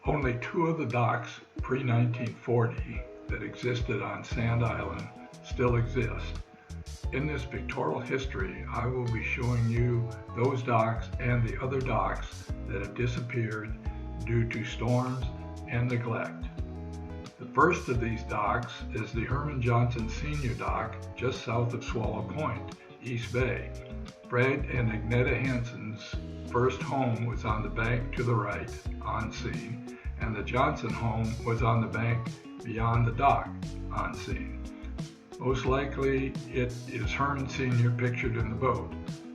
Only two of the docks pre-1940 that existed on Sand Island still exist. In this pictorial history, I will be showing you those docks and the other docks that have disappeared due to storms and neglect. The first of these docks is the Herman Johnson Sr. dock just south of Swallow Point, East Bay. Fred and Agneta Hansen's first home was on the bank to the right, on scene, and the Johnson home was on the bank beyond the dock, on scene. Most likely, it is Herman Sr. pictured in the boat.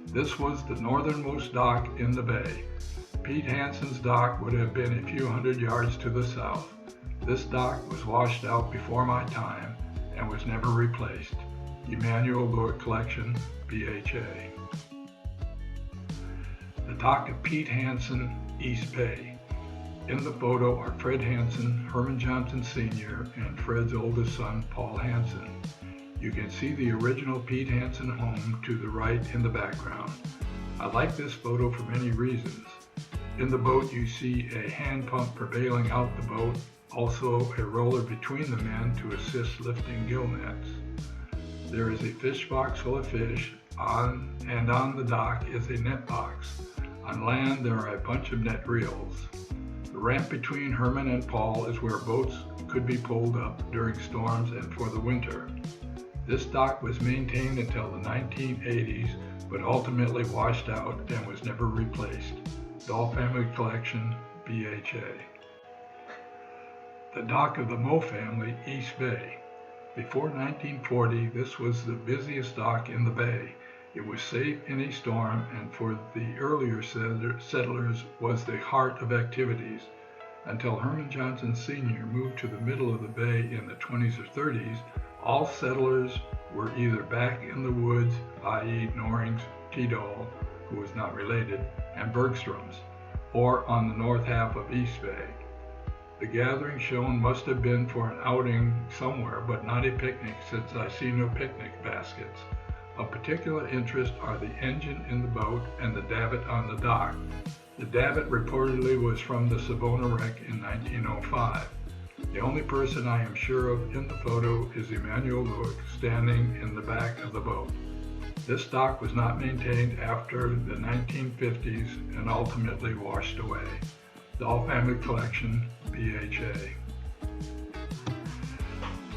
This was the northernmost dock in the bay. Pete Hansen's dock would have been a few hundred yards to the south. This dock was washed out before my time and was never replaced. Emanuel Lewitt Collection, BHA. The dock of Pete Hansen, East Bay. In the photo are Fred Hansen, Herman Johnson Sr., and Fred's oldest son, Paul Hansen. You can see the original Pete Hansen home to the right in the background. I like this photo for many reasons. In the boat you see a hand pump for bailing out the boat, also a roller between the men to assist lifting gill nets. There is a fish box full of fish, on the dock is a net box. On land there are a bunch of net reels. The ramp between Herman and Paul is where boats could be pulled up during storms and for the winter. This dock was maintained until the 1980s, but ultimately washed out and was never replaced. Dahl Family Collection, BHA. The dock of the Moe family, East Bay. Before 1940, this was the busiest dock in the bay. It was safe in a storm, and for the earlier settlers was the heart of activities. Until Herman Johnson Sr. moved to the middle of the bay in the 20s or 30s, all settlers were either back in the woods, i.e. Norings, Tidal, who was not related, and Bergstrom's, or on the north half of East Bay. The gathering shown must have been for an outing somewhere, but not a picnic, since I see no picnic baskets. Of particular interest are the engine in the boat and the davit on the dock. The davit reportedly was from the Savona wreck in 1905. The only person I am sure of in the photo is Emanuel Lewitt standing in the back of the boat. This dock was not maintained after the 1950s and ultimately washed away. Dahl Family Collection, BHA.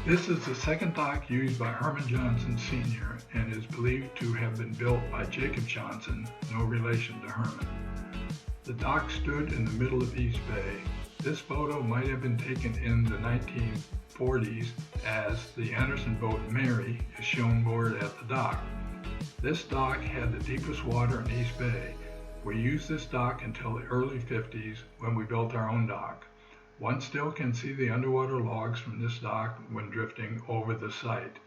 This is the second dock used by Herman Johnson Sr. and is believed to have been built by Jacob Johnson, no relation to Herman. The dock stood in the middle of East Bay. This photo might have been taken in the 1940s, as the Anderson boat Mary is shown moored at the dock. This dock had the deepest water in East Bay. We used this dock until the early 50s when we built our own dock. One still can see the underwater logs from this dock when drifting over the site.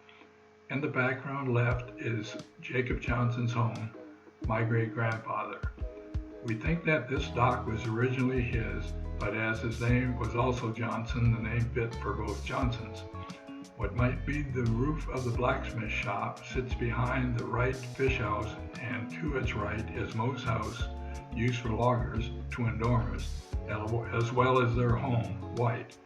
In the background left is Jacob Johnson's home, my great-grandfather. We think that this dock was originally his, but as his name was also Johnson, the name fit for both Johnsons. What might be the roof of the blacksmith shop sits behind the Wright fish house, and to its right is Moe's house, used for loggers, Twin Dormers, as well as their home, White.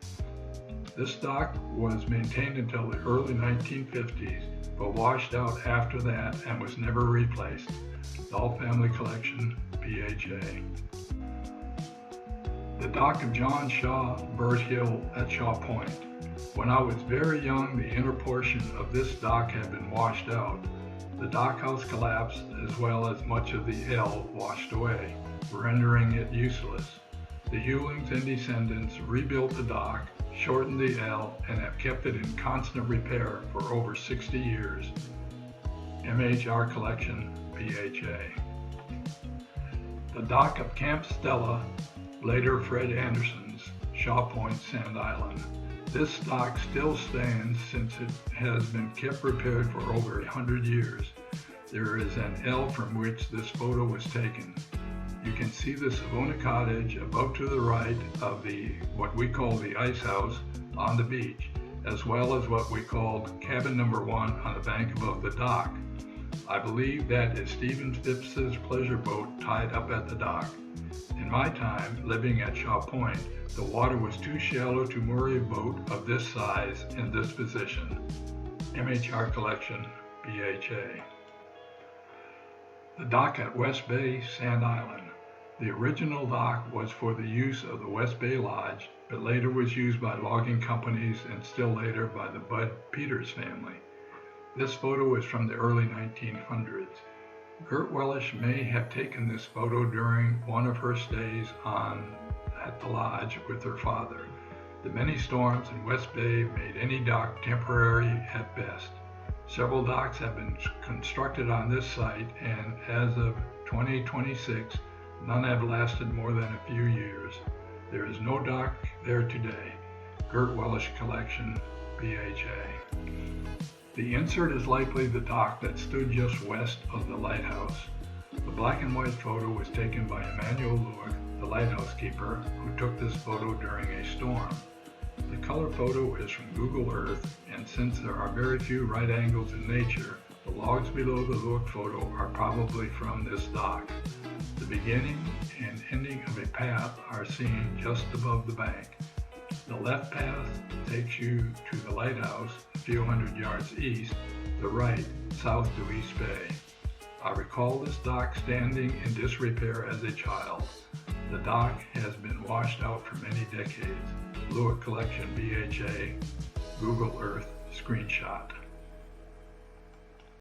This dock was maintained until the early 1950s, but washed out after that and was never replaced. Dahl Family Collection, BHA. The dock of John Shaw, Burt Hill at Shaw Point. When I was very young, the inner portion of this dock had been washed out. The dockhouse collapsed, as well as much of the L washed away, rendering it useless. The Hewlings and descendants rebuilt the dock, shortened the L, and have kept it in constant repair for over 60 years. MHR Collection, BHA. The dock of Camp Stella, later Fred Anderson's, Shaw Point, Sand Island. This dock still stands since it has been kept repaired for over 100 years. There is an L from which this photo was taken. You can see the Savona Cottage above to the right of what we call the ice house on the beach, as well as what we called cabin number 1 on the bank above the dock. I believe that is Stephen Phipps's pleasure boat tied up at the dock. In my time living at Shaw Point, the water was too shallow to moor a boat of this size in this position. MHR Collection, BHA. The dock at West Bay, Sand Island. The original dock was for the use of the West Bay Lodge, but later was used by logging companies and still later by the Bud Peters family. This photo is from the early 1900s. Gert Wellish may have taken this photo during one of her stays at the lodge with her father. The many storms in West Bay made any dock temporary at best. Several docks have been constructed on this site, and as of 2026, none have lasted more than a few years. There is no dock there today. Gert Wellish Collection, BHA. The insert is likely the dock that stood just west of the lighthouse. The black and white photo was taken by Emmanuel Lewick, the lighthouse keeper, who took this photo during a storm. The color photo is from Google Earth, and since there are very few right angles in nature, the logs below the Lewick photo are probably from this dock. The beginning and ending of a path are seen just above the bank. The left path takes you to the lighthouse a few hundred yards east, the right south to East Bay. I recall this dock standing in disrepair as a child. The dock has been washed out for many decades. Lewick Collection, BHA, Google Earth screenshot.